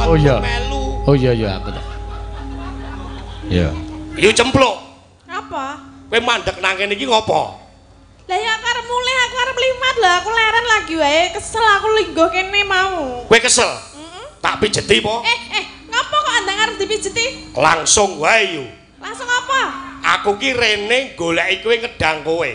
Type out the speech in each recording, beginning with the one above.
Oh iya. Melu. Oh iya iya aku tak. Iya. Yu cempluk. Apa? Kowe mandek nang kene iki ngopo? Lah ya aku arep mulih, aku arep limat lah, aku leren lagi wae, kesel aku linggo kene mau. Kowe kesel? Tak pijeti po? Ngapa kok andang arep dipijeti? Langsung wae yu. Langsung apa? Aku ki rene goleki kowe ngedang kowe.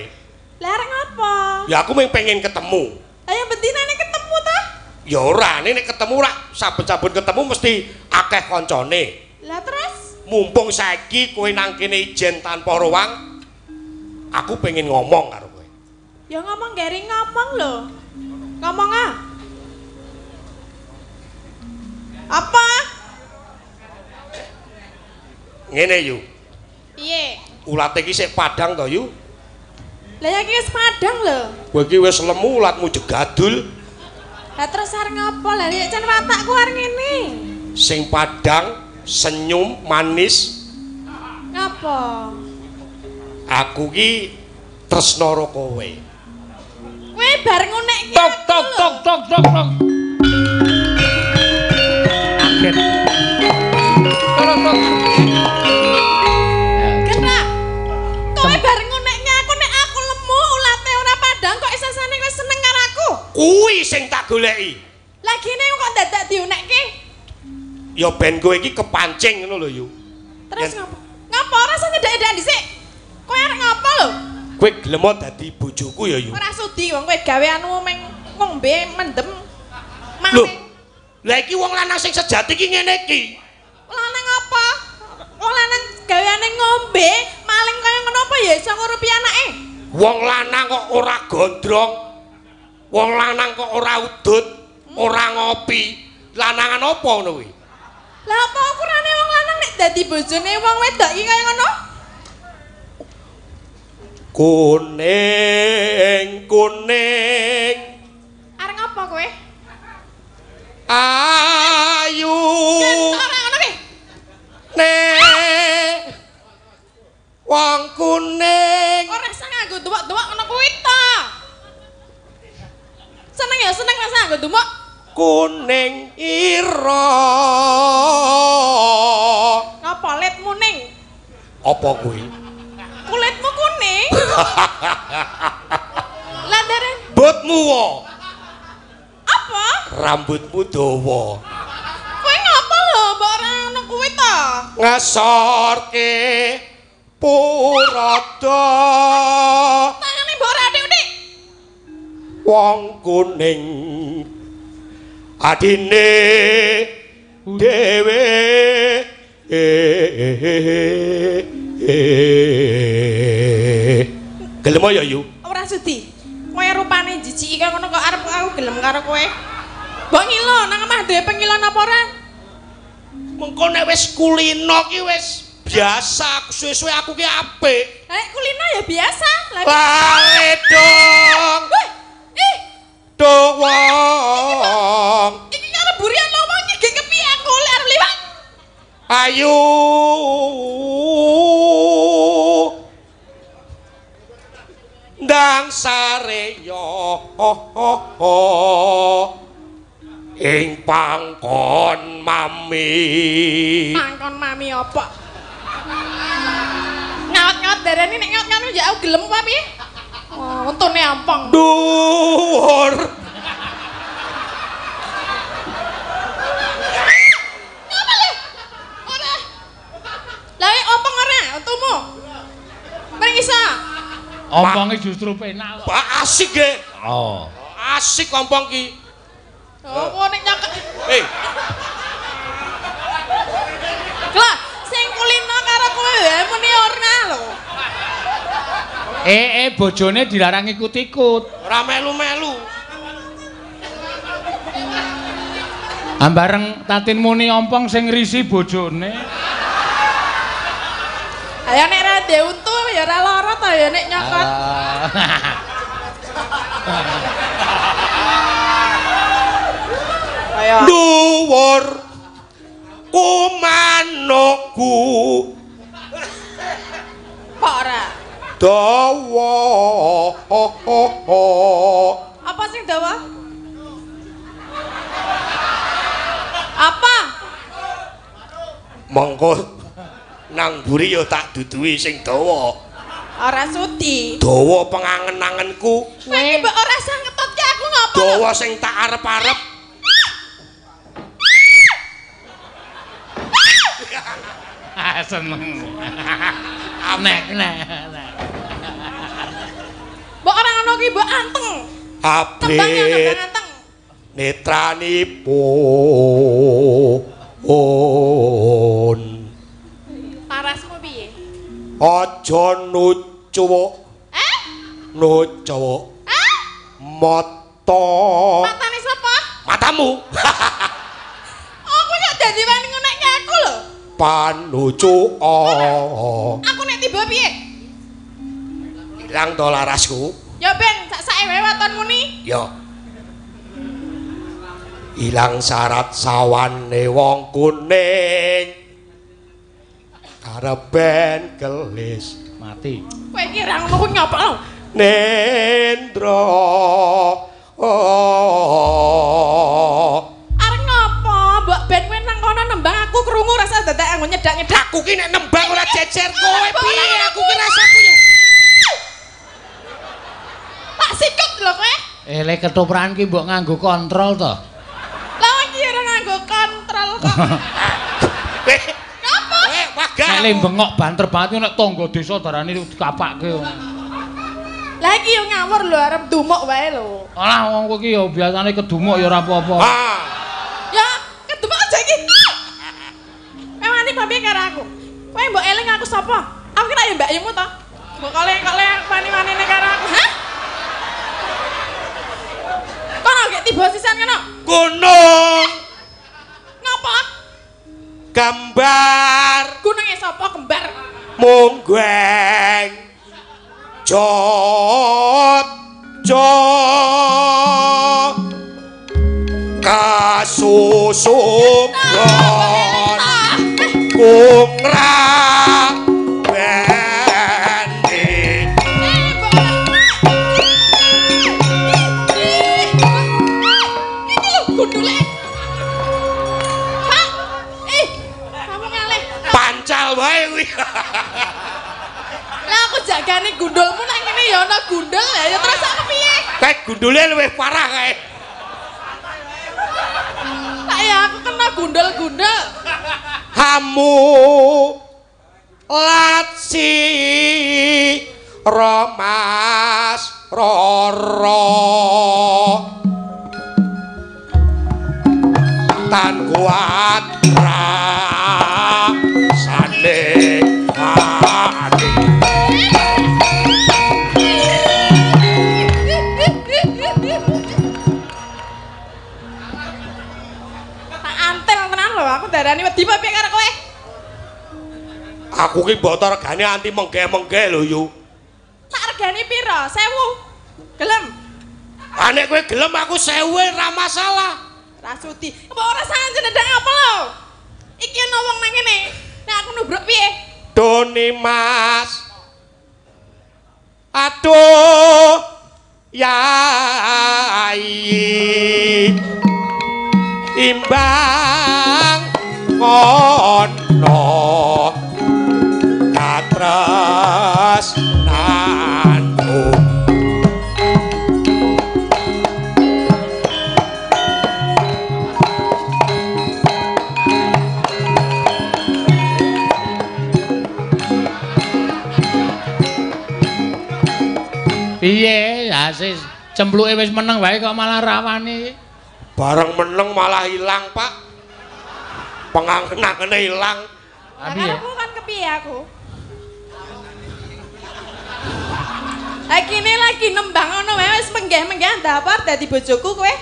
Lah arep ngapa? Ya aku mung pengen ketemu. Lah ya bentinane ketemu ta? Ya ora, nek ketemu ora saben-saben ketemu mesti akeh koncone. Lah terus? Mumpung saiki kowe nang kene ijen tanpa ruang, aku pengen ngomong karo kowe. Ya ngomong garing ngomong lho. Ngomong ah. Apa? Ngene yu. Piye? Ulate iki sik padang to yu. Lah ya iki wis padang lho. Kowe iki wis lemu ulatmu jegadul. Lah terus arep ngapa? Lah ya jan watakku arep ngene. Sing padang, senyum, manis. Ngapa? Aku ki tresna karo kowe. Kowe bareng ngunekke Tok tok tok tok tok tok. Kaget. Tok tok. Gerak. Kowe bareng ngunekke aku nek aku lemu ulate ora padang kok isasane kowe seneng karo aku. Kuwi sing tak goleki. Lah gene kok dadak diunekke? Ya ben kowe iki kepancing ngono lho yu. Terus ngapa? Ngapa ora iso nyedhek-nyedhek dhisik? Kowe arep ngapa lho? Kowe gelem dadi bojoku ya yu. Ora sudi wong kowe gawe anu meng ngombe mendem. Lho. Maling. Lah iki wong lanang sing sejati iki ngene iki. Lanang apa? Wong lanang gaweane ngombe, maling kaya ngono apa ya iso ngurupi anake? Wong lanang kok ora gondrong. Wong lanang kok ora udut, ora ngopi. Lanangan apa ngono kuwi? Lah apa ukurane wong lanang nek dadi bojone wong wedok iki kaya ngono? Kuning, kuning. Arep ngapa kowe? Ayu. Ora ngono ki. Nek wong kuning. Ora iso nganggo duwak-duwak ngono kuwi ta. Seneng ya seneng rasa nganggo duwak. Kuning ira. Ngapa litmu ning? Apa kuwi? Kulitmu kuning. Lah ndaren Botmu wo. apa? Rambutmu dawa. Kowe ngapa lho mbok ora ngono kuwi ta? Ngasorke purada. Tangane mbok ora adik-adik. Wong kuning adine dhewe gelem ya yu Ora sudi. Kowe rupane jijiki kaya ngono kok arep aku gelem karo kowe. Mbok ngilo nang omah dhewe pengilon apa ora? mengko nek wis kulino ki wis biasa suwe-suwe aku ki apik Nek kulino ya biasa. Lah bale dong ih, dong wong iki karo burian lho wong nyege kepiye aku lek arep liwat. ayu ndang sareya ing pangkon mami Mangkon mami apa? Ngaut-ngaut darane nek ngaut ngono ya aku gelem apa piye? Oh, untune ampong. dhuwur Ngapa le? Ora. Lah ompong ora untumu? Mring iso. Omponge justru penak kok. Pak asik ge Oh. asik ompong ki Oh, nek nyaket. Lah, sing kulino karo kowe ya muni ora lho. Bojone dilarang ikut-ikut. ora melu-melu Ambareng Tatin muni ompong sing ngrisi bojone. Ayo nek ra ndek untu ya ora lara ta ya nek nyokot. Ayo. dhuwur kumanukku Kok ora? dawa Apa sing dawa? Apa? Mongko nang mburi ya tak duduhi sing dawa. Ora sudi. Dawa pengangen-angenku. Kowe iki mbok ora usah ngetutke aku ngopo? Dawa sing tak arep-arep. Seneng. Nek. Mbok ora ngono ki mbok anteng. Tembang ya Abrit anteng. netranipun Parasmu piye? aja nucuwuk nucuwuk mata Matane sapa? matamu Aku kok dadi wani ngonekke aku lho. panucu Aku nek tiba piye? ilang to larasku Ya ben sak wae watonmu ni. ya ilang syarat sawane wong kuning karepen kelis Mati. Kowe iki ra ngono kuwi nyapa lho. Nendra Arep ngopo? Mbok ben kowe nang kono nembang aku krungu rasa dadak anggo nyedak-nyedak. aku ki nek nembang ora jejer kowe piye aku ki rasaku yo Tak sikut lho kowe. Lek ketoprak ki mbok nganggo kontrol to. Lah iki ora nganggo kontrol kok. Ngapa? wagah Nek le bengok banter banget nek tangga desa darane dikapakke. Lah iki yo ngawur lho arep dumuk wae lho. Alah wong kowe ki ya biasane kedumuk ya ora apa-apa. Ya, kedumuk aja iki. Wani papi karo aku. Kowe mbok eling aku sapa? Aku kira ya mbakyumu to. Mbok kale wani-wanine karo aku. Hah? Kono gek tiba sisan kono. gunung Ngapa? gambar Gununge sapa kembar? munggeng jot kasusubron kungra bendi Gundule. Pak. Kamu ngalih. pancal wae kuwi Lah aku jagane gundulmu nang ngene ya ana gundul ya terus aku piye? kae gundule luwih parah kae Kayak aku kena gundul-gundul. hamu latsi romas roro tan kuat rasane ati Tak antel tenan lho aku darani wedi piye karo kowe? aku ki mbok regane anti mengge-mengge lho yu Tak regani pira? 1000. Gelem? nek kowe gelem aku 1000 ora masalah Rasuti. Apa ora sanjen ndang apa lho? Iki ana wong nang ngene. Nek aku nubruk piye? Doni Mas aduh yai imbang ngono katresnanku Piye? Ya sis cempluke wis meneng wae kok malah rawani. bareng meneng malah ilang Pak pengangen-angene ilang Tapi ya. Aku kan kepiye aku? Lagi ini lagi nembang ngono wae wis menggeh-menggeh dapur dadi bojoku kowe.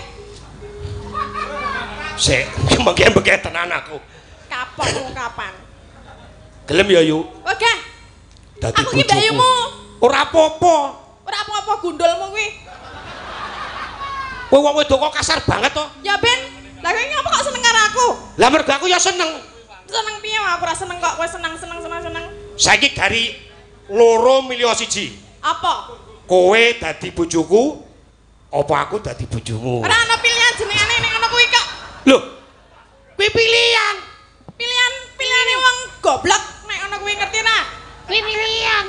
sik mengke-mengke tenan aku Kapok mau kapan? gelem ya yu Oke. dadi Aku ki mbakyumu. ora apa-apa Ora apa-apa gundulmu kuwi. kowe wong wedok kok kasar banget to Ya Ben, lah kowe ngapa kok seneng karo aku? lah mergo aku ya seneng Seneng piye wae aku ora seneng kok kowe seneng. saiki gari loro milih siji Apa? kowe dadi bojoku apa aku dadi bojomu Ora ana pilihan jenengane ning ngono kuwi kok. lho kuwi pilihan Pilihane goblok. Nek ana kuwi ngerti ra? Wiyang.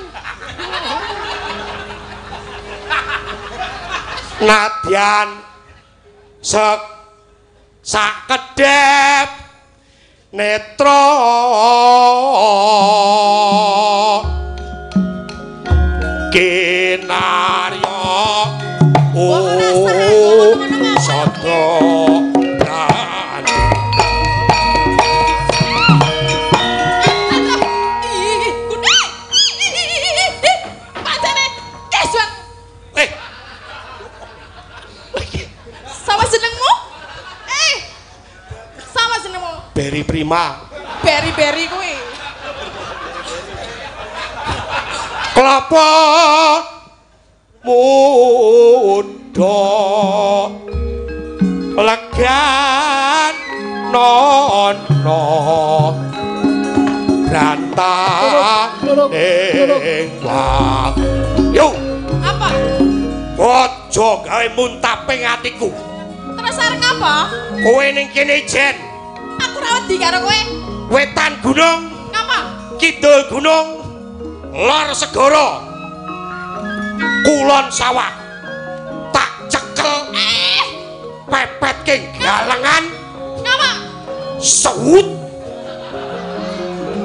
Nadyan sakedhep netra kinarya sada brane Pacane keswan. Sama jenengmu? Sama jenengmu? Beri Prima. Beri-beri kuwi. Kelapa muda legan nono brantah ing wah. Yo, Apa? aja gawe muntaping atiku. Terus areng apa? Kowe ning kene ijen. Aku ra wedi karo kowe. Wetan gunung, Ngapa? kidul gunung, lor segara, kulon sawah. Tak cekel pepet king galengan. Ngapa? Saut.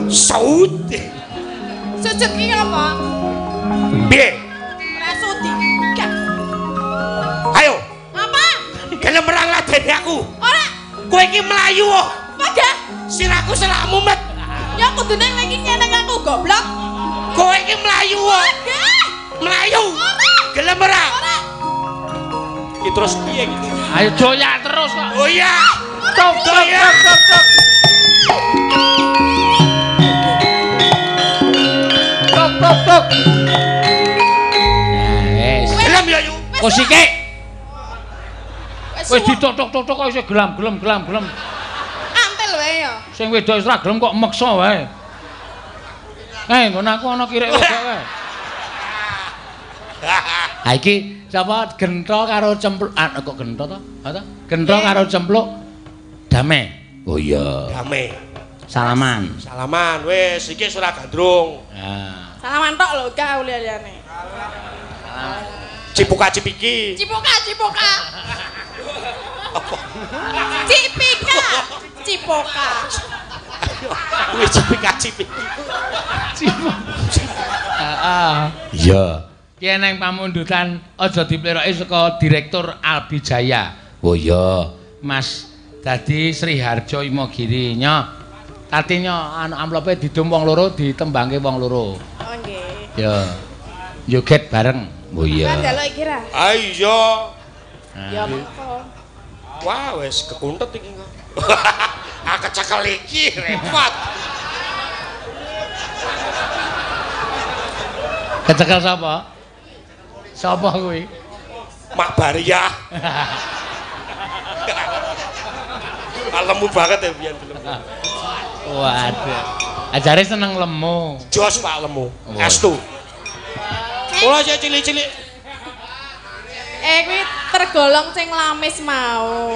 Sujud ki apa? Piye? Ora sudi. Gak. Ayo, Apa? gelem merang ladeni aku. Ora. Kowe iki mlayu kok. Pada. Sirahku selak mumet. Ya kudune lagi nyeneng aku goblok. Kowe iki mlayu kok. Pada. Mlayu. Ora. Gelem ora? Ora. Iki terus piye iki? Ayo doyak terus kok. Oh iya. Tok tok Doyak. tok tok. Tok tok tok. Wes. Gelem ya yu. Kok sithik. Wis Wis ditotok-totok kok isih gelam. antel wae ya. Sing wedok wis ra gelem kok meksa wae. Nggon aku ana kirek wedok wae. Ha iki sapa gento karo cempluk kok gento to? Ha to? Gento karo cempluk damai. Oh iya. Damai. Salaman. Salaman wis iki ora gandrung. Nah. Salaman tok lho gak liyane. Cipuka-cipiki. Cipoka. Cipika. Wis cipika-cipiki. Heeh. Iya. Ki neng pamundutan aja dipleroki saka Direktur Albijaya. Oh iya, Mas dadi Sri Harjo Imogiri nya. Artinya anu amplope didum wong loro ditembangke wong loro. Oh nggih. Ya. Joget bareng. Oh iya. Kan delok iki ra. Ah iya. Ya mengko. Wah wis kekuntet iki. Ah kecekel iki repot. Kecekel sapa? Sapa kuwi? Mak Baria. Lemu banget ya biyen film. Waduh. Ajare seneng lemu. Jos Pak Lemu. Oh. Estu. Kula sik cilik-cilik. Kuwi tergolong sing lamis mau.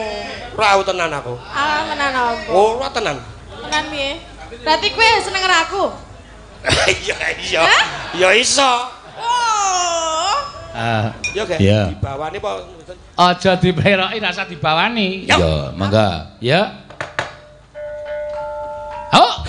Ora tenan aku. Ah tenan apa? Oh, ora tenan. Tenan piye? Berarti kowe seneng karo aku? Iya. Ya iso. Oh. Ya ge. Iya. Dibawani apa? Aja dipleroki rasa dibawani. Yuk. Ya, mangga. Ya. Oh.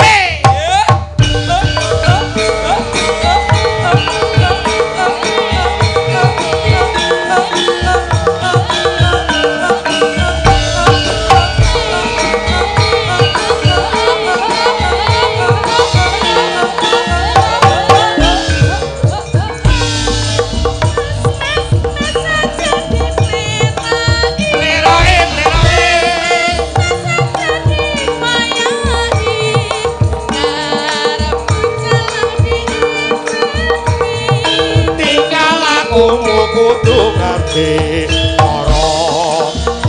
Kudu ngerti ora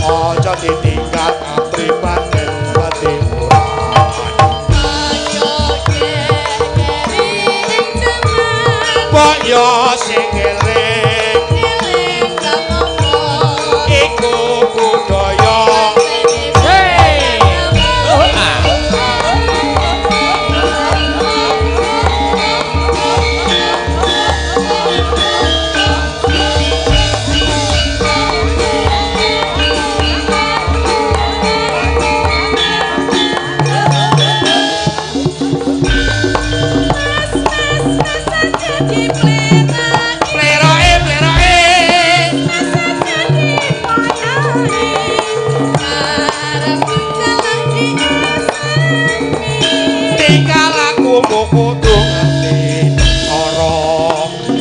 aja ditinggal apribaten pati ora Ayo keri ing jaman kok yo sing eling eling kapopo iku budaya tinggal aku kudu ngerti ora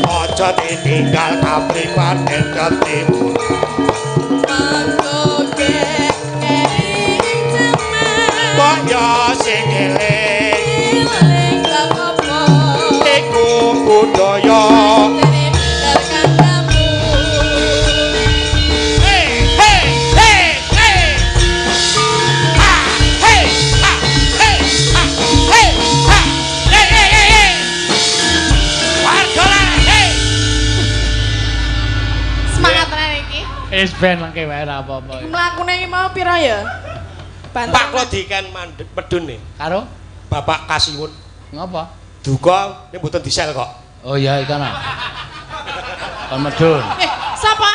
aja ditinggal kapriwan endah timur kok ya sing eling iku budaya Wis ben mangke wae ora apa-apa. Mlakune iki mau pira ya? Pak Klodiken medun nih Karo Bapak Kasiwun. ngapa? Duga ini mboten disel kok. Oh iya ikan. Kon medun. Sapa?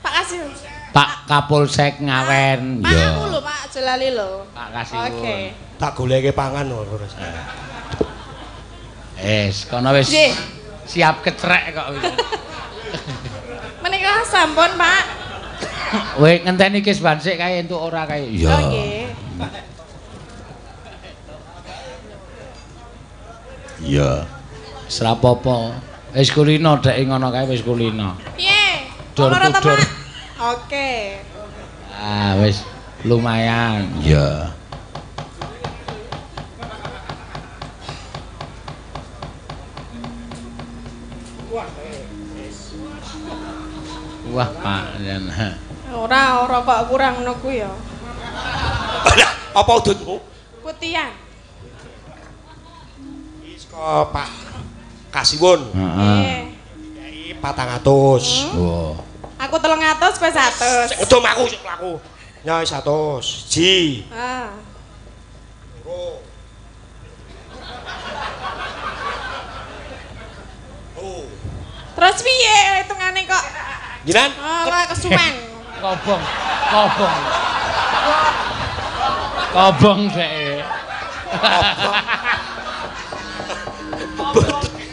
Pak Kasiwun. Pak Kapolsek Ngawen. Pak aku lho, Pak Jelali lho. Pak Kasiwun. Oke. Tak goleke pangan lho. Kono wis siap ketrek kok. Menika sampun, Pak. Weh ngenteni ki bansik kae entuk ora kae. Iya. Oh nggih. Iya. Wis ra apa-apa. Wis kulino dek ngono kae wis kulino. Piye? Dur Ora dur. Oke. Ah wis lumayan. Iya. Wah, Pak. Ora kok kurang ngono ku ya. Apa udutmu? Putihan. Wis kok Pak Kasiwun. Heeh. Yai 400. Wah. Aku 300 kowe 100. Sik ngedom aku sik mlaku. Nyai 100. Ji. Ah. Loro. Oh. Terus piye hitungane kok? Jinan? Oh, kok kesuwen. Kobong dek.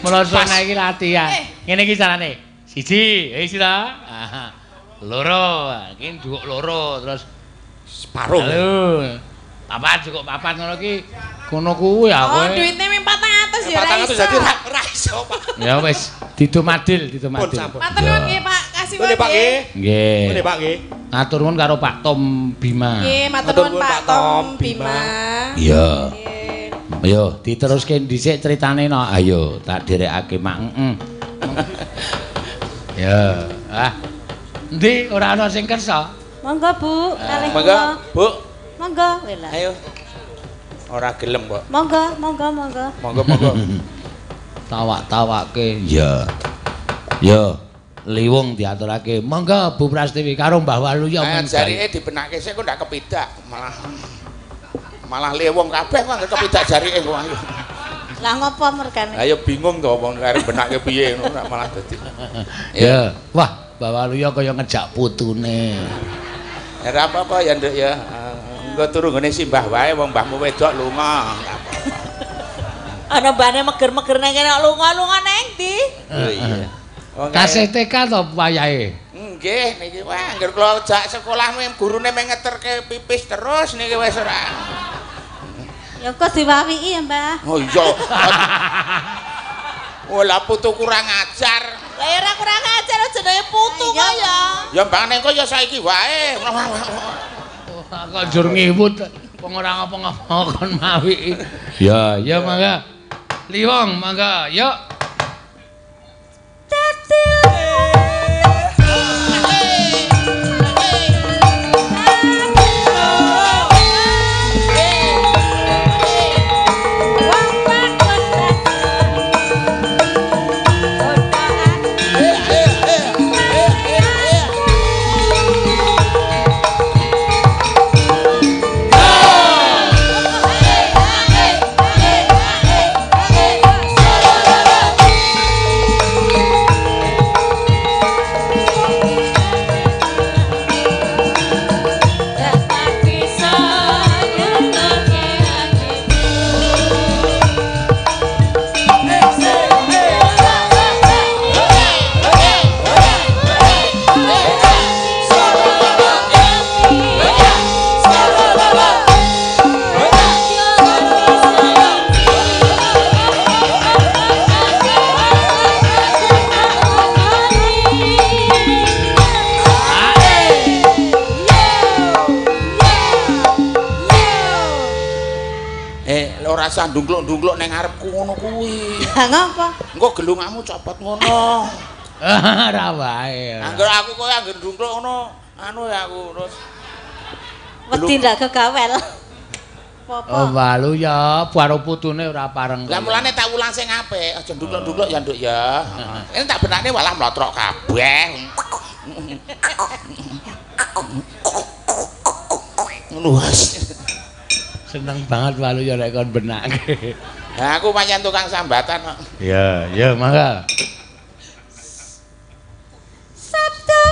Melosok iki latihan. Ngene iki carane. Siji, wis ta? Loro, iki nduk loro terus separuh. Halo. Papat cukup papat ngono ki. Ngono kuwi ya kowe. Oh, duitne mung 400 ya ra iso. 400 jadi ra iso, Pak. Ya wis, didumadil. Matur nuwun nggih, Pak. Kasiwun nggih. Pak nggih. Nggih. Nggih, Pak nggih. Matur nuwun karo Pak Tom Bima. Nggih, matur nuwun Pak Tom Bima. Iya. Ayo, diteruske dhisik critane no. Ayo, tak dherekake mak. Ya. Ah. Endi ora ana sing kersa? Monggo, Bu. Kalih Monggo, Bu. Monggo, wela. Ayo. Ora gelem kok. Monggo. Monggo. Tawak-tawake. Ya. Yo, liwung diaturake. Monggo Bu Prastiwi karo Mbah Waluya men. Jarike dibenake sik kok ndak kepidak, malah liwung kabeh kok ndak kepidak jarike kok ayo. Lah ngopo mergane? Ayo bingung to wong arep benake piye ngono malah dadi. Ya, wah, Mbah Waluya kaya ngejak putune. Ya ora apa-apa ya, Nduk ya. Engko turu ngene simbah wae wong mbahmu wedok lunga. Ana mbane meger-meger nang kene lunga-lunga nang ndi? Oh iya. Kasih TK to wayahe? Nggih, niki wah anggere kula jak sekolah gurune ngeterke pipis terus niki wis ora. Ya kok diwawiki ya, Mbah. Oh iya. Ola putu kurang ajar. Lah ya ora kurang ajar jenenge putu kok ya. Ya mbane kok ya saiki wae. Kok njur ngiwut wong ora ngapa-ngapa kon mawi. Ya, ya mangga. Liwong mangga, yuk. Ora usah ndungkluk-ndungkluk ning ngarepku ngono kuwi. Lah ngapa? Engko gelungamu copot ngono. Ora wae. Angger aku koyo angger ndungkluk ngono, anu ya aku terus. Wedi ndak kegawel. Apa? Oh, walu ya, karo putune ora pareng. Lah mulane tak ulang sing apik, aja ndungkluk-ndungkluk ya, Nduk ya. Ini tak benane malah mlotrok kabeh. Ngono wis. Seneng banget walu ya nek kon benake. Nah, aku pancen tukang sambatan kok. Ya, ya mangga. Sabtu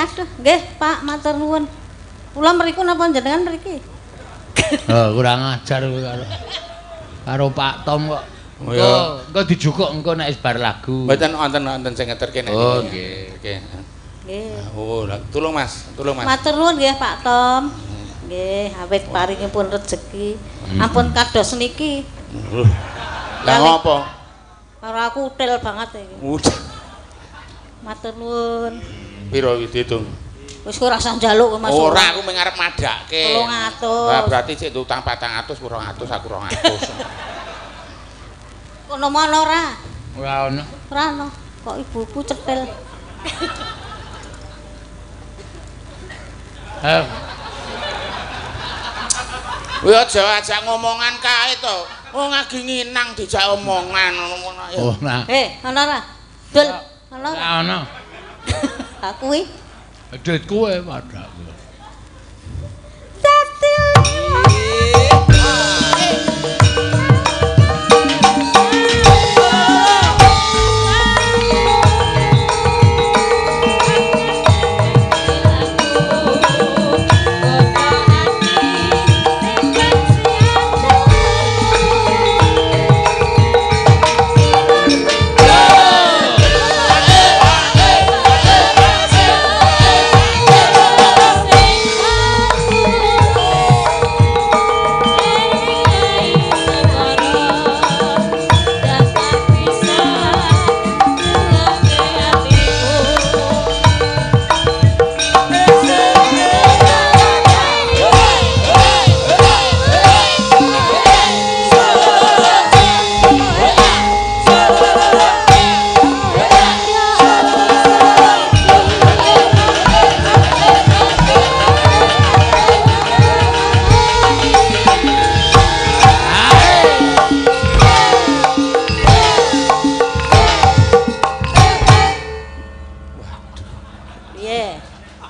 aduh, nggih Pak, matur nuwun. Kula mriku napa jenengan mriki? Oh, kurang ajar kowe karo Pak Tom kok. Engko dijukuk engko nek bar lagu. Mboten wonten sing ngeterke nek. Oh, nggih. Nggih. Oh, tulung Mas. Matur nuwun nggih Pak Tom. Nggih, awit paringipun rejeki. Ampun kados niki. Lah ngopo? Karo aku util banget iki. Matur nuwun. Piro diitung? Wis ora usah njaluk Mas. Ora, aku mung arep madhakke. 300. Lah berarti sik utang 400, 200 aku 200. Kono mono ora? Ora ono. Ora ono. Kok ibuku cetil. Kuwi aja ajak ngomongan kae to. Wong lagi nginang dijak omongan ngono ya. Oh, nah. Ono ora? Dul, ono. Ora ono. Aku kuwi Duit kowe padha.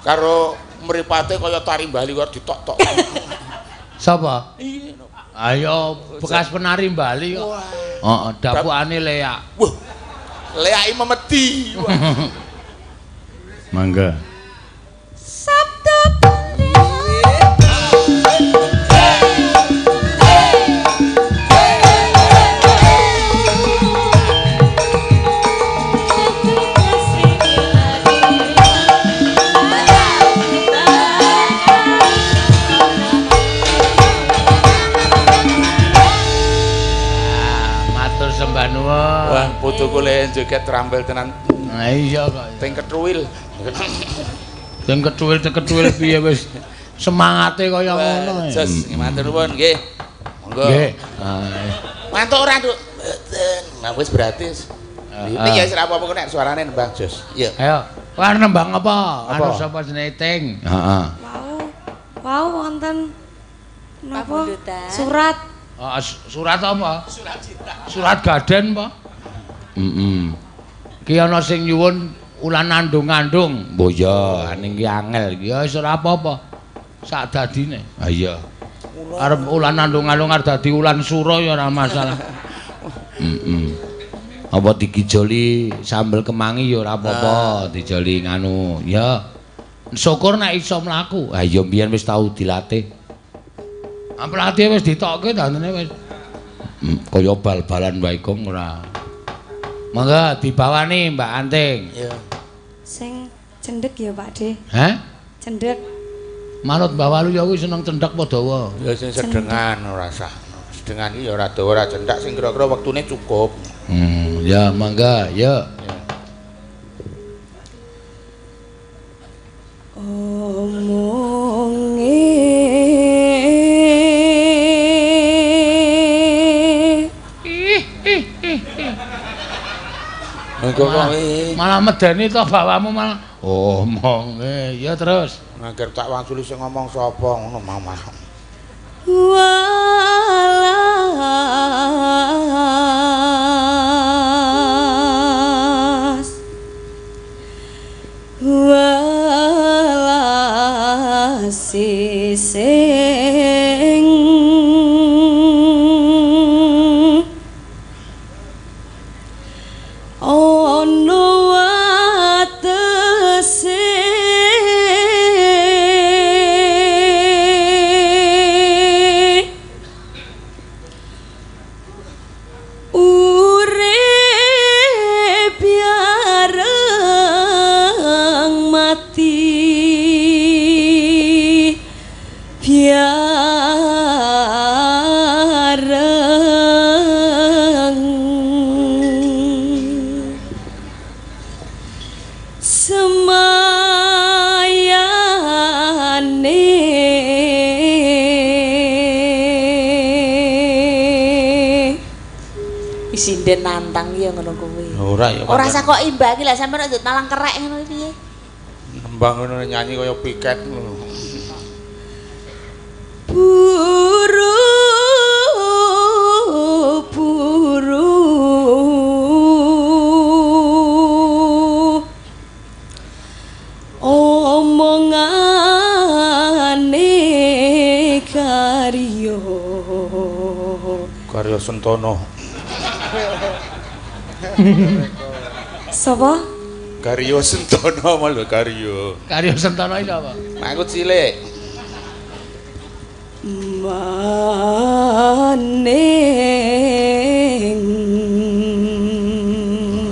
Karo mripate kaya tari Bali kok ditok-tok. Sapa? Ayo bekas penari Bali kok. Heeh, dapukane leak. Wah. Leaki memedi. Mangga. Sabtu Wah, putuku le joget trampil tenan. Nah iya kok. Teng ketruwil. Teng ketruwil piye wis semangate kaya ngono. Jos, matur nuwun nggih. Monggo. Nggih. Mantuk ora, Nduk? Mboten. Nah wis berarti. Iki ya ora apa-apa nek suarane nembang, Jos. Iya. Ayo, kowe arep nembang apa? Anu sapa jenenge Ting? Heeh. Wau wonten Napa? Surat. Surat apa? Surat gaden apa? Ki ana sing nyuwun ulan nandung-andung. Mbok ya, ning ki angel iki ya wis ora apa-apa. Sak dadine. Ha iya. Arep ulan nandung-andung arep dadi ulan sura ya ora masalah. Apa digijoli sambel kemangi ya ora apa-apa, dijoli nganu. Ya. Syukur nek iso mlaku. Ha iya mbiyen wis tau dilatih. Pelatih wis ditokke dantene wis. Kaya bal-balan wae kong ora. Monggo dibawani Mbak Anting. Iya. Sing cendhek ya Pak De. Hah? Cendhek. Manut Mbak Walu ya kuwi seneng cendhek apa dawa? Ya sing sedengan ora sah. Sedengan iki ya ora dawa ora cendhak sing kira-kira wektune cukup. Ya mangga, ya. Malah medeni to bawamu malah omonge ya terus Angger tak wangsuli sing ngomong sapa ngono mamah. Walas sing ono watese urip bareng mati bareng semayane Isinden nantang ya ngono kuwi. Ora ya. Ora usah kok imbang iki lah sampeyan njut malang kerek ngono piye. Nembang ngono nyanyi kaya piket ngono. Buru omongane Karya Sentono. sapa? Karya Sentono malah karya. Karya Sentono iki apa? Aku cilik. Maning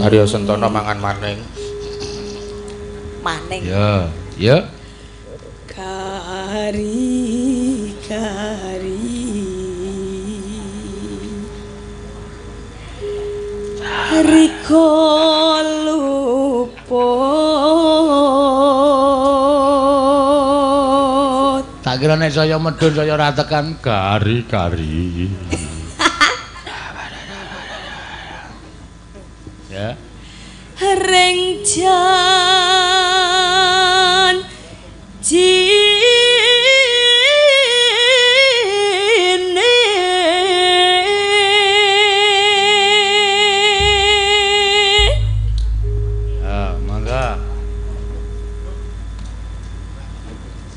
Karya Sentono mangan maning. Maning. Ya, ya. Kari Riko luput. Tak kira nek saya medun saya ora tekan kari-kari. Ya. Rengjan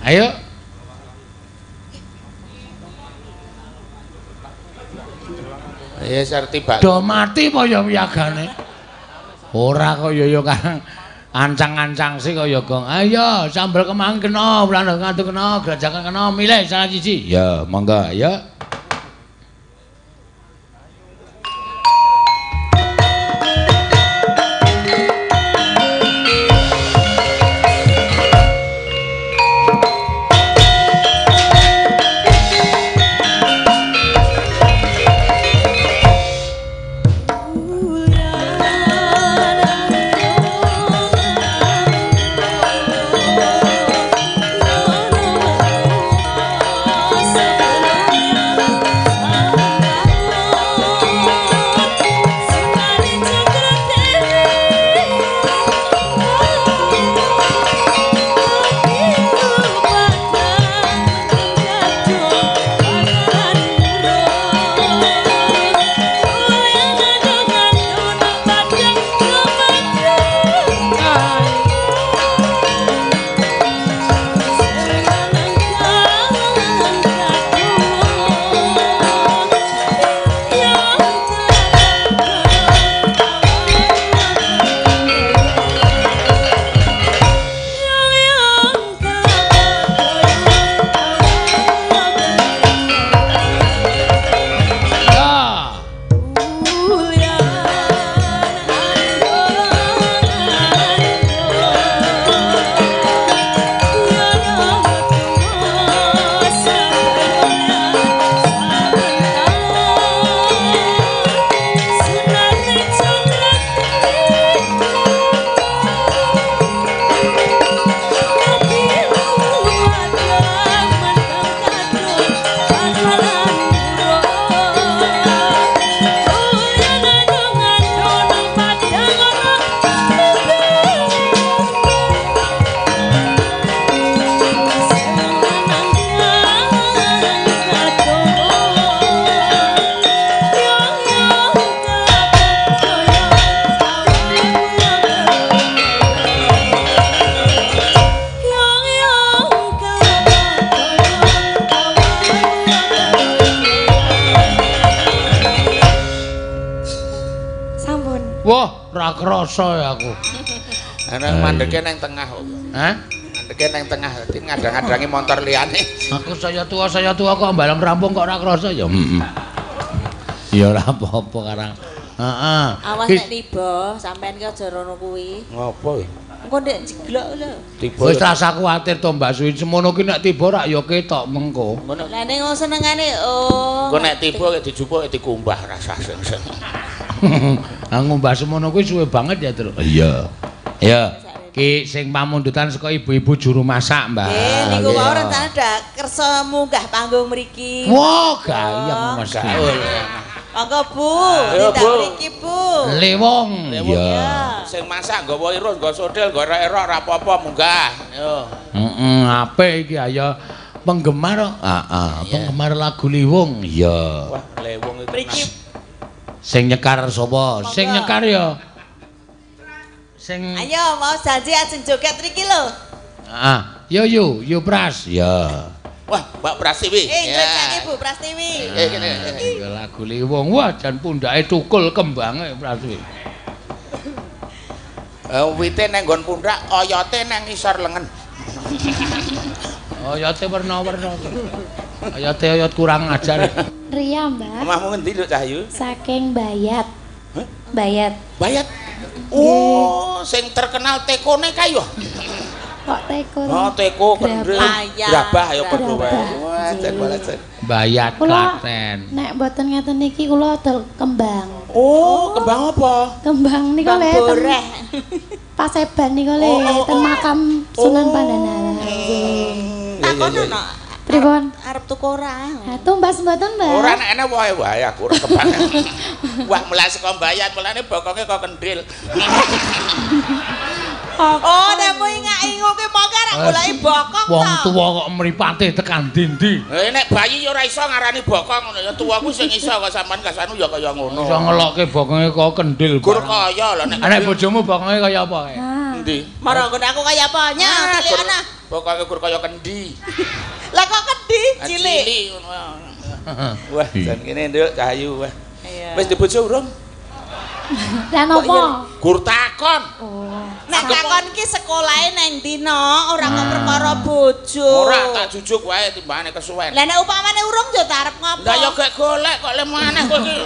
Ayo. Ya serti Pak. Do mati apa ya wiyagane? Ora kok ya Kang. Ancang-ancang sih kaya gong. Ayo sambel kemang kena, ulan ngantuk kena, grajakan kena, milih salah siji. Ya, monggo ya. Wah, ora krasa ya aku. Ana mandeke nang tengah kok. Hah? Mandeke nang tengah dadi ngadang-adangi motor liyane. Aku saya tua kok mbalem rampung kok ora krasa ya. Ya ora apa-apa karang. Heeh. Awas nek tiba sampean ki aja rono kuwi. Ngopo? Engko ndek jeglok lho. Tiba. Wis rasa kuwatir to Mbak Suwi semono ki nek tiba rak ya ketok mengko. Lah ning senengane oh. Engko nek tiba dijupuk dikumbah rasa sing. Ngumbah semono kuwi suwe banget ya, Tru. Iya. Ya. Ki sing pamundutan saka ibu-ibu juru masak, Mbak. Nggih, niku wae rencana dak kersa munggah panggung mriki. Wah, gayeng Mas. Monggo Bu, Ayo, tidak Bu. mriki Bu. Lewong. Ya. Sing masak nggawa irus, nggawa sodel, nggawa erok ora apa-apa munggah. Yo. Heeh, apik iki ya penggemar. Penggemar lagu Liwung. Iya. Wah, lewong itu. Mriki Sing nyekar sapa? Sing nyekar ya. Sing ayo mau janji ajeng joget mriki lho. Yo Pras. Ya. Wah, Mbak Prasiwi. Joget Ibu Prastiwi. Kene. Lagu Liwung. Wah, jan pundake tukul kembange Praswi. Wite nang nggon pundak, oyote nang ngisor lengen. Oyote werna-werna. Oyote oyot kurang ajar. Ria, Mbak. Omahmu ngendi, Nduk Cahyu? Saking Bayat. Hah? Bayat. Bayat. Oh, sing terkenal tekone kayu. Kok teko? Oh, teko kendel. Grabah ya padha wae. Grabah. Wah, cek wae. Bayat Kula Klaten. nek mboten ngeten niki kula dol kembang. Oh, kembang apa? Kembang niku le Boreh. Paseban niku le ten makam Sunan Pandanaran. Nggih. Takono no. Pripun? Arep tuku ora? Ha tumbas mboten, Mbak? Ora enak wae aku ora kembang. Wah, mulai saka Bayat, mulane bokonge kok kendil. Oh, nek mau ingat-ingu ki mongke arek goleki bokong to. Wong tuwa kok mripate tekan dindi. Nek bayi ya ora iso ngarani bokong ngono ya tuwaku sing iso kok sampean kasanu ya kaya ngono. Iso ngelokke bokonge kok kendil. Gur kaya lho nek. Nek bojomu bokonge kaya apa kae? Endi? Marang nggon aku kaya apa? Nya, cilik ana. Bokonge gur kaya kendi. Lah kok kedhi cilik. Cilik ngono. Wah, jan kene Nduk Cahyu wah. Iya. Wis dibojo urung? Lah napa? Gur takon. Oh. Nek takon ki sekolahe nang dina, ora kok perkara bojo. Ora tak jujuk wae timbangane kesuwen. Lah nek upamane urung yo arep ngopo? Lah ya gek golek kok le maneh kowe iki.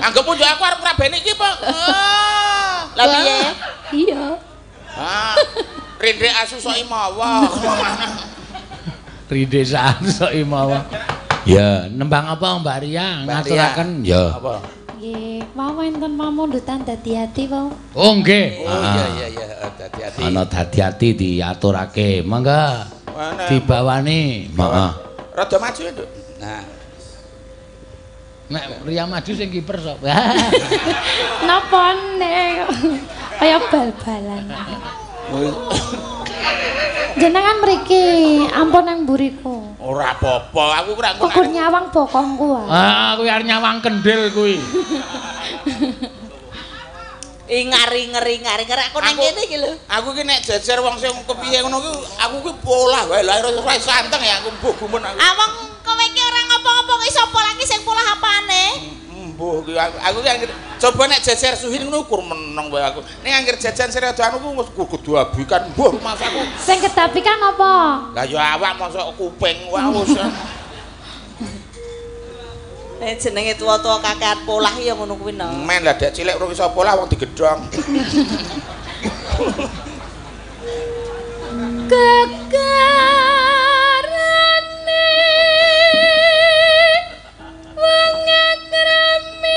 Anggap yo aku arep ngrabeni iki, Pak. Lah piye? Iya. Ah. Rindrik asu sok imawa. Ridesaan sok imawa. Ya, nembang apa Mbak Ria? Ngaturaken ya. Apa? Nggih, mau enten pamundutan dadi ati wae. Oh nggih. Oh iya hati-hati. Ana dadi-ati diaturake. Mangga Mana? dibawani. Heeh. Rada maju ya, Nduk. Nah. Nek Ria maju sing kiper sapa? Napa nek kaya bal-balan. Jenengan mriki ampun nang mburiku. Ora apa-apa, aku ora ngono. Kukur nyawang bokongku wae. Kuwi arep nyawang kendil kuwi. Ngari-ngeri aku nang kene iki lho. Aku ki nek jejer wong sing kepiye ngono ki, aku ki polah wae lha ora santeng ya aku mbuh gumun aku. Awang kowe iki ora ngopo-ngopo kok iso polah ki sing polah apane? Mbuh ki aku ki anggere coba nek jejer suhin ngono ukur meneng wae aku. Ning anggere jajan seredo anu ku kudu abikan mbuh masaku. Sing kedapi kan apa? Lah ya awak mosok kuping wae wis. Nek jenenge tuwa-tuwa kakean polah ya ngono kuwi no. Men lah dek cilik urung iso polah wong digedhong. Kekarane wong akrami.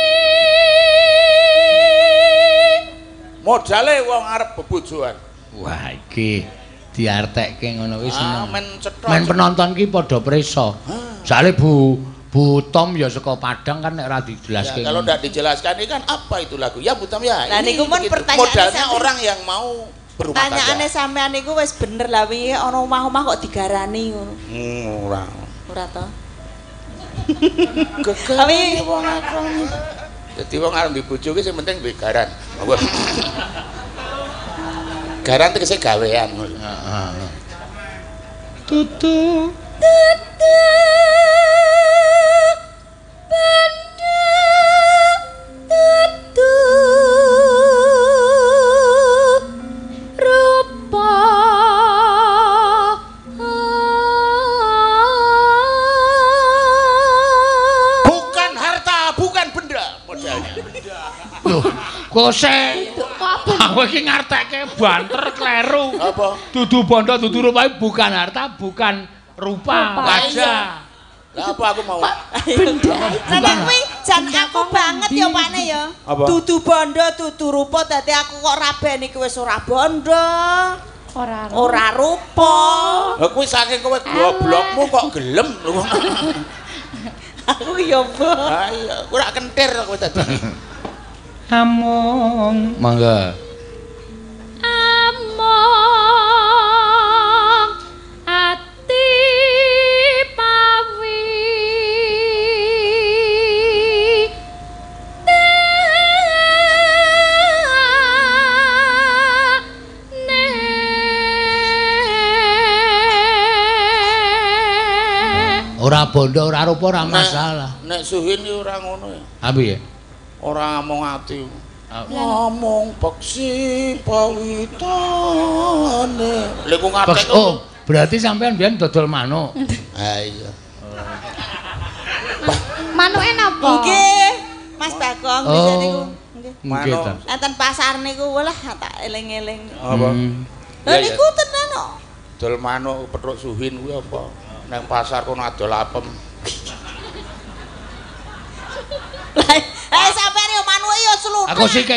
Modale wong arep bebojoan. Wah, iki diartekke ngono wis seneng. Men cetha. Men penonton ki padha prisa. Soale Bu Tom ya saka Padang kan nek ora dijelaske. Ya, kalau ndak dijelaskan ini kan apa itu lagu? Ya Bu Tom ya. Lah niku mun pertanyaan modalnya sampean. orang yang mau berumah tangga. Tanyaane sampean niku wis bener lah wingi ana omah-omah kok digarani ngono. Ora. Ora to? Gegari wong akrami. Dadi wong arep dibojo ki sing penting duwe garan. Apa? Garan tegese gawean. Heeh. Tutu banda tutu Kose. Kabeh. Aku iki ngartekke banter kleru. Apa? Dudu bondo dudu rupa bukan harta, bukan rupa, wajah. Lah apa aku mau? Nek kuwi jan aku banget ya Pakne ya. Apa? Dudu bondo, dudu rupa dadi aku kok raben iki wis ora bondo. Ora rupa. Lah kuwi saking kowe goblokmu kok gelem lho. Aku ya mbok. Ha iya, ora kentir kowe dadi. Among. Mangga. Among ati pawi Ora bondo, ora rupa, ora masalah. Nek Suhin iki ora ngono ya. Piye? Ora ngomong ati. Ngomong peksi pawitane. Lha ku ngatek. Oh, berarti sampean mbiyen dodol manuk. Ha iya. manuke napa? Nggih, Mas Bagong bisa niku. Nggih. Nggih ta. Enten pasar niku walah tak eling-eling. Apa? Lah niku tenan kok. Dol manuk petruk Suhin kuwi apa? Nang pasar kono adol apem. Lah sampeyan yo manuke yo sluthah. Aku sik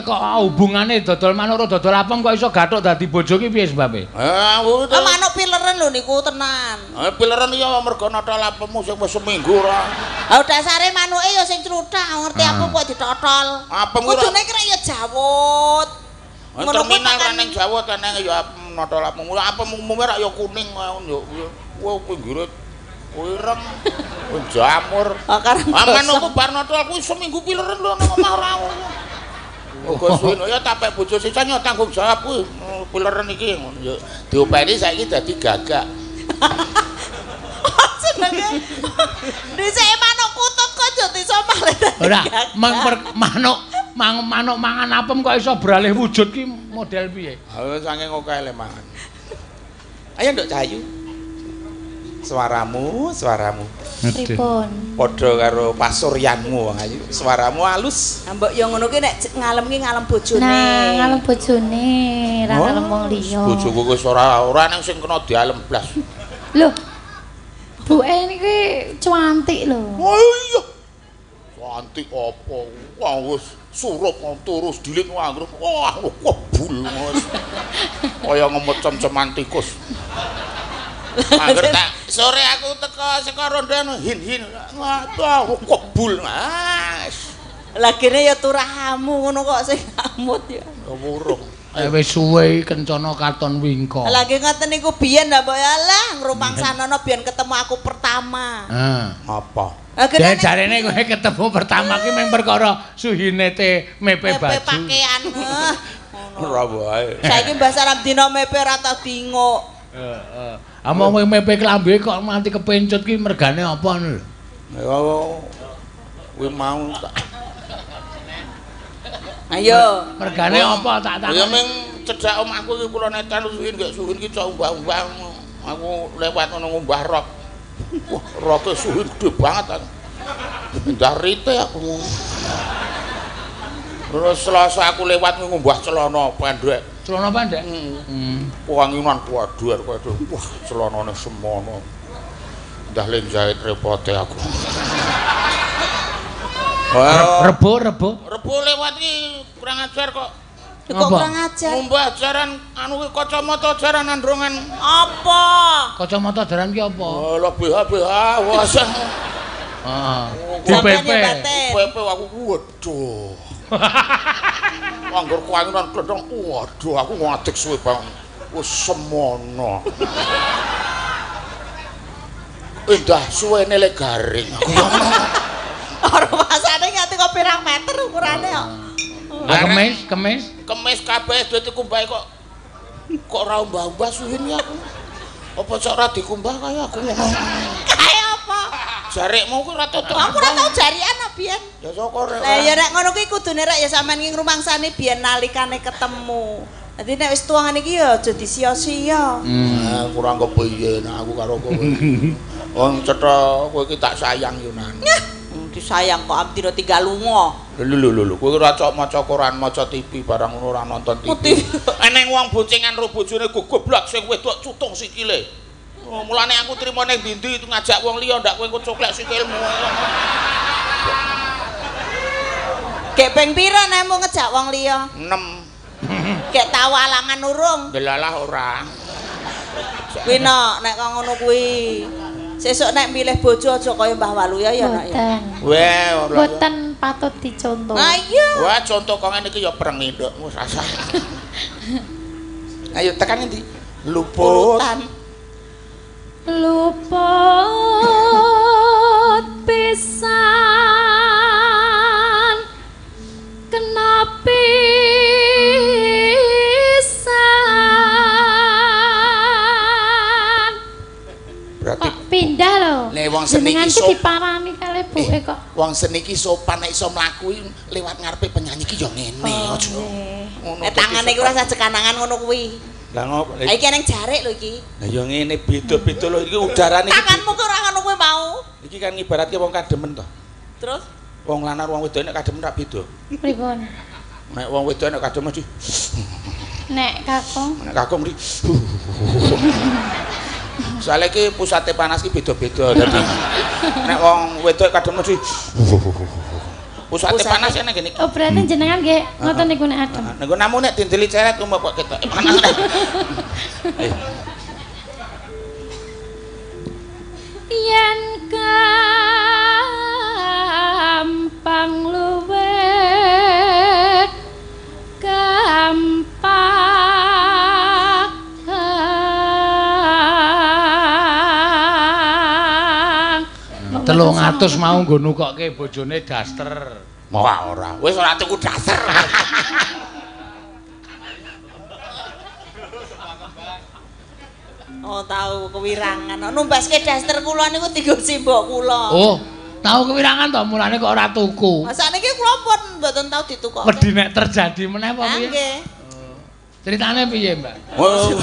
kok hubungane dodol manuk karo dodol apem kok iso gathuk dadi bojo ki piye sebabe? Manuk pileren lho niku tenan. Pileren ya mergo notol apemmu sing wis seminggu ora. Ha dasare manuke yo sing cluthah, ngerti aku kok ditotol. Apem ora. Kudune kira yo jawut. Terminal ra ning Jawa teneng ya apem notol apemmu. Apemmu ora ya kuning yo. Wah pinggire ireng. Jamur. Manukku bar notol kuwi seminggu pileren lho nang omah ora. Uga suwin ya tapek bojo sisan yo tanggung jawab kuwi. Pileren iki yo diopeni saiki dadi gagak. Jenenge. Dhisik manuk kutut kok yo iso malih dadi. Ora, manuk mangan apem kok iso beralih wujud ki model piye? Ha saking akeh le mangan. Ayo Nduk Cahayu. Suaramu Pripun? padha karo pasuryanmu wong ayu. Suaramu halus. Mbok yo ngono ki nek ngalem ki ngalem bojone. Nah, ngalem bojone, ra ngalem wong liya. Bojoku wis ora ning sing kena dialem blas. Lho. Buke niki cantik lho. Oh iya. Cantik apa? Wah wis surup terus dilit anggrek. Wah kebul wis. Kaya ngemecem-ceman tikus. Angger tak sore aku teko saka rondan hin. Waduh kebul. Lah kene ya turahamu ngono kok sing ngamut ya. Wurung. Wis suwe kencana katon wingko. Lagi ngoten niku biyen lha mbok alah ngrumangsanono biyen ketemu aku pertama. Apa? Dene jarene kowe ketemu pertama ki mung perkara suhine te mepe baju. Mepe pakaian. Ora wae. Saiki Mbah Salam dina mepe ra tau dinguk. Heeh. Among mepe klambe kok nganti kepencut ki mergane apa lho? Ya kuwi mau tak. Ayo. Mergane apa tak tak. Ya ming cedhak omahku iki kula netan suhin gek suhin ki cok umbah-umbah. Aku lewat ngono ngumbah rok. Wah, roke suhin gede banget aku. Ndah rite aku. Terus Selasa aku lewat ngumbah celana pendek. Celana pendek. Wanginan kuwadur. Wah, celanane semono. Ndah len jahit repote aku. Rebo. Rebo lewat ki kurang ajar kok. Kok kurang ajar. Ngumbah ajaran anu ki kacamata ajaran androngan. Apa? Kacamata daran ki apa? Oh, BH wes. Heeh. Di Sampeyan PP. batin. PP aku waduh. Anggur kuanginan kledong waduh aku ngadeg suwe bang. Wis semono. Indah suwene le garing aku. Ora masane nganti kok pirang meter ukurane kok. Lah kemis. Kemis kabeh dadi kumbah kok ora umbah-umbah suhin ya aku. Apa cok ora dikumbah kaya aku ngono. Kae apa? Jarikmu kuwi ora tutuk. Aku ora tau jarian biyen. Ya saka rek. Lah ya nek ngono kuwi kudune rek ya sampean ki ngrumangsani biyen nalikane ketemu. Dadi nek wis tuangan iki ya aja disia-sia. Nah, kurang kepiye aku karo kowe. Wong cetha kowe iki tak sayang yo nan. disayang kok amtine tinggal lunga. Lho, kowe ora cok maca koran, maca TV barang ngono ora nonton TV. Eneng wong boncengan ro bojone goblok sing wedok cutung sikile. Mulane aku trimo ning ndi itu ngajak wong liya ndak kowe coklek sikilmu. Kek ping pira nemu ngejak wong liya? 6. Kek tau alangan urung? Delalah ora. Kuwi nek kok ngono kuwi. Sesuk nek milih bojo aja kaya Mbah Walu ya nak ya. Weh, mboten patut dicontoh. Ah iya. Wah, contoh kok ngene iki ya prengi nduk, wis rasa. Ayo tekan endi? Luput. Luput pisan kenapi Berarti pindah lho. Nek wong seni iki diparani kalih buke kok. Wong seni iki sopan nek iso mlaku lewat ngarepe penyanyi iki ya ngene aja. Nek tangane iku rasa jekanangan ngono kuwi. Lah ngopo? Ha iki nang jarik lho iki. Lah ya ngene beda-beda lho iki udarane iki. Tanganmu kok ora ngono kuwi mau. Iki kan ibaratke wong kademen to. Terus Wong lanang wong wedok nek kademen tak beda. Pripun? Nek wong wedok nek kademen mesti Nek kakung. Nek kakung mesti soalnya ki pusate panas ki beda-beda dadi nek wong wedok kadang mesti pusate panas nek ngene iki. Oh berarti jenengan nggih ngoten niku nek adem. Niku namun nek dindeli ceret umpama kok ketok panas. Yen gampang luwe gampang 300 mau nggo nukokke bojone daster. Wah ora. Wis ora tuku daster. Oh tahu kewirangan. Numbaske daster kula niku dienggo simbok kula. Oh, tahu kewirangan to mulane kok ora tuku. Sakniki kula pun mboten tau ditukokke. Wedi nek terjadi meneh apa piye? Nggih. Ceritane piye, Mbak? Oh.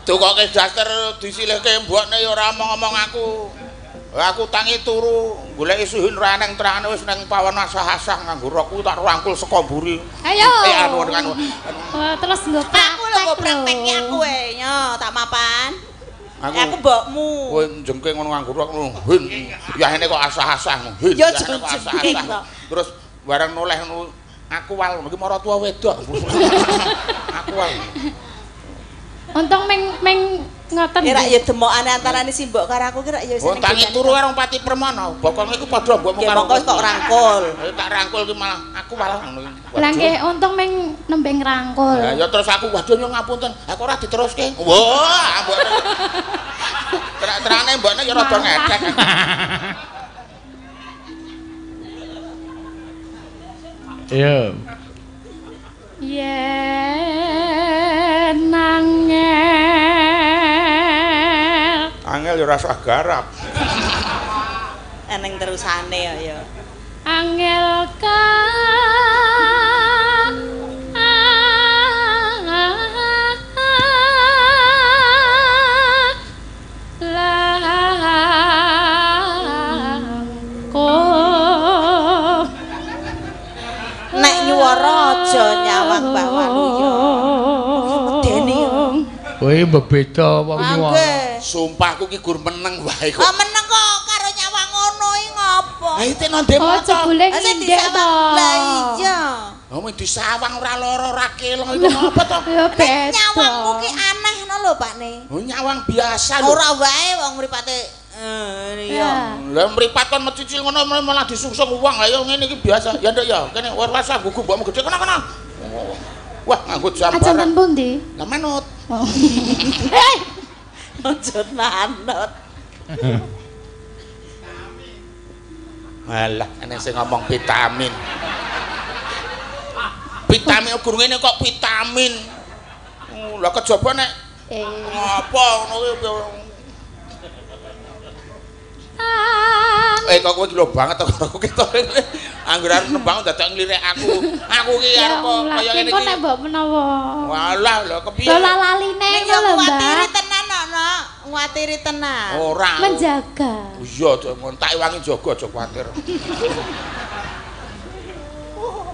Tukokke daster disilihke mbokne ya ora omong-omong aku. Aku tangi turu golek suhin raneng terangane wis nang pawon asah-asah nganggo rokku tak rangkul saka mburi. Ayo. Anu. Terus nggo Aku lho nggo prakteknya aku nyo tak mapan. Aku mbokmu. Kowe jengking ngono nganggo rok ngono. Hin. Yahene kok asah-asah. Hin. Ya jengking. Terus bareng noleh ngono aku wal iki maratuwa wedok. Aku wal. Untung meng ngoten. Kira ya demokane antarane simbok karo aku kira ya wis. Wong tangi turu karo Pati Permana. Bokong iku padha mbokmu karo. Kok kok rangkul. Tak rangkul ki malah aku malah ngono. Lah nggih untung meng nembe ngrangkul. Ya terus aku waduh nyuwun ngapunten. Aku ora diteruske. Wah, mbok. Terane mbokne ya rada ngecek. Iya. Yen Angel ya rasa garap. Eneng terusane ya. Angel ka Nek nyuwara aja nyawang Mbah Walu ya. Medeni ya. Kowe bebeda wong nyuwara. Sumpahku ki gur meneng wae kok. Kok meneng kok karo nyawang ngono iki ngopo? Ha iki nang demo Oh, jebule Sing ngindek to. disawang. Lah iya. Oh, mung disawang ora lara ora kelong iku apa to? Ya beda. Nyawangmu ki aneh no lho Pakne. Oh, nyawang biasa lho. Ora wae wong mripate iya. Lah mripat kon mecicil ngono malah disungsung wong. Lah ya ngene iki biasa. Ya nduk ya, kene ora usah gugu mbokmu gedhe kena. Wah, nganggo jam Aja ten barang. pundi? Lah manut. Lanjut manut. Alah, ana sing ngomong vitamin. Vitamin gur ngene kok vitamin. Lah kejaba nek apa ngono ki kok kowe gila banget to karo ketok. Angger arep nembang dadak nglirik aku. Aku ki arep kaya ngene iki. Kok nek mbok menawa. Walah lho kepiye? Lho laline Nek kok lho, kuwatiri Mbak. tenan ana. nguatiri tenan. Ora. Menjaga. Iya, tak wangi jaga aja kuwatir.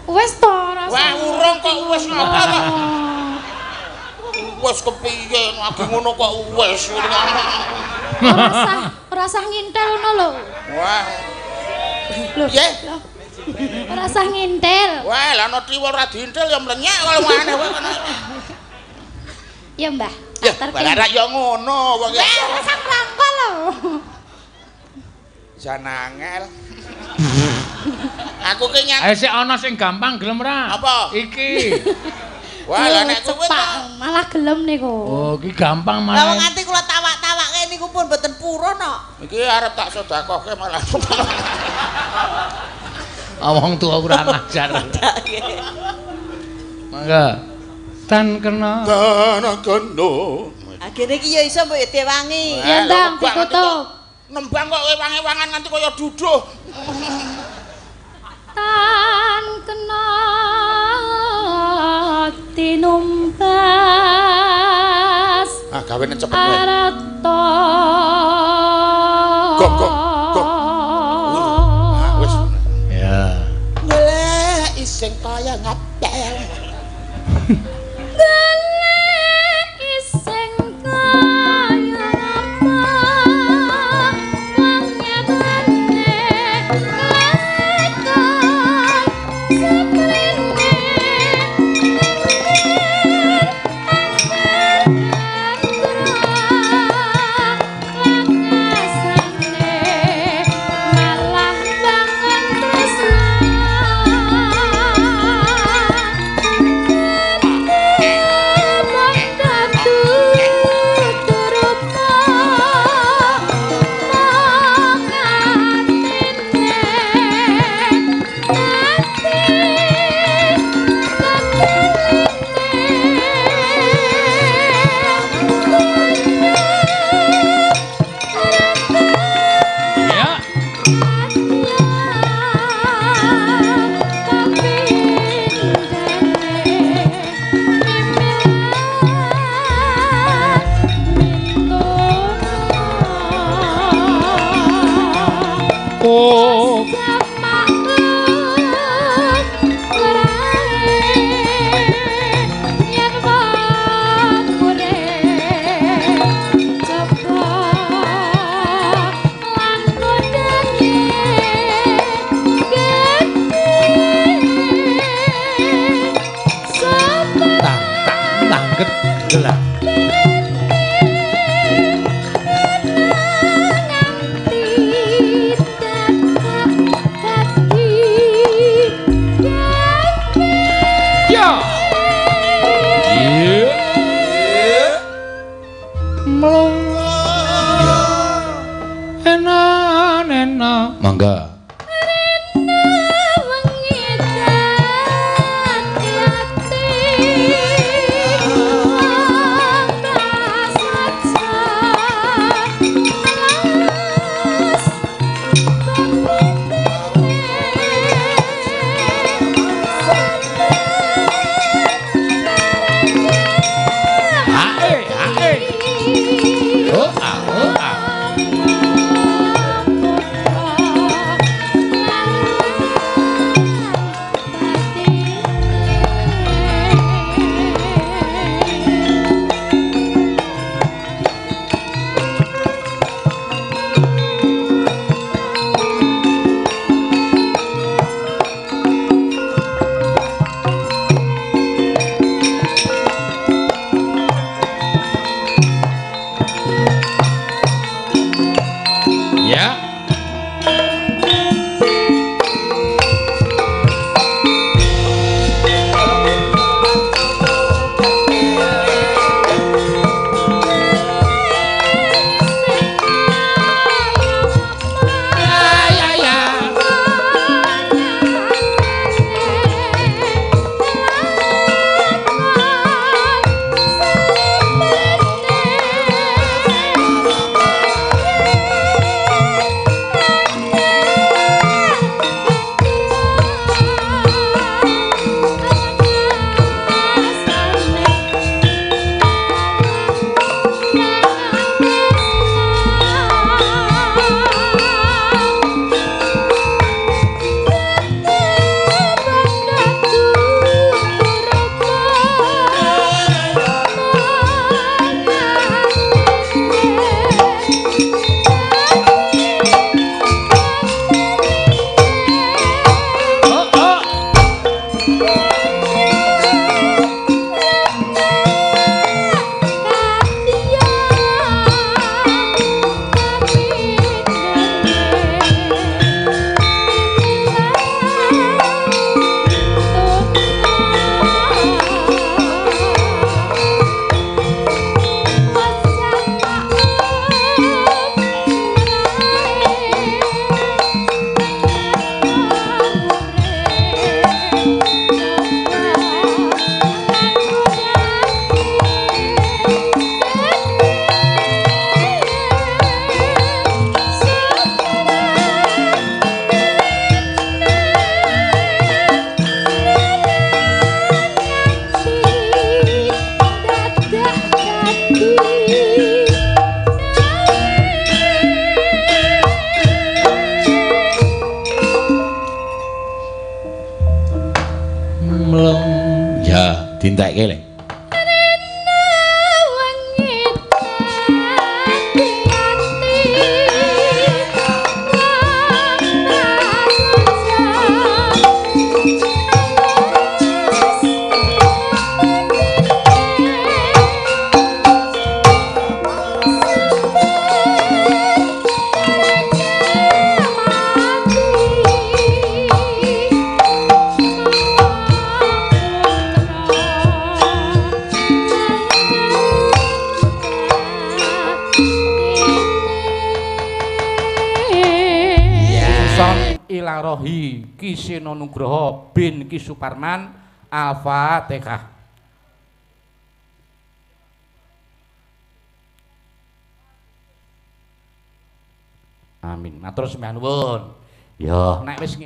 Wis to rasa. Wah, urung kok wis ngapa to? Wis kepiye lagi ngono kok wis. Ora usah ngintel ngono lho. Wah. Lho. Piye? Ora usah ngintel. Wah, lah ana triwol ra diintel ya mlenyek kalau aneh wae kena. Ya, Mbah. Ya, balara ya ngono wong ya. Ora usah krangkol lho. Jan angel. Aku ki nyang. Ayo sik ana sing gampang gelem ra? Apa? Iki. Wah, lah nek kowe malah gelem niku. Oh, iki gampang Lah malah. wong nganti kula tawak-tawakke niku pun mboten purun kok. iki arep tak sedekahke malah. Wong tuwa kurang ajar. Mangga. Tan kena. Akhire iki ya iso mbok diwangi. Ya ndang dikutuk. Nembang kok wangi-wangan nganti kaya duduh. Tan kena tinumbas. Ah, gawene cepet wae. Arato. Gok. Ah, wis. Ya. Golek ising kaya ngatel. Golek iseng kaya apa wanyatane lekon seprene malah bangun tresna Ya. Oh. Tangket gelang. Ya. Iya. Ya. Enak. Mangga. Oh, ah. entekke le. Ilarohi Kiseno Nugroho bin Ki Suparman Al-Fatihah. Amin. Matur sembah nuwun. Ya, nek wis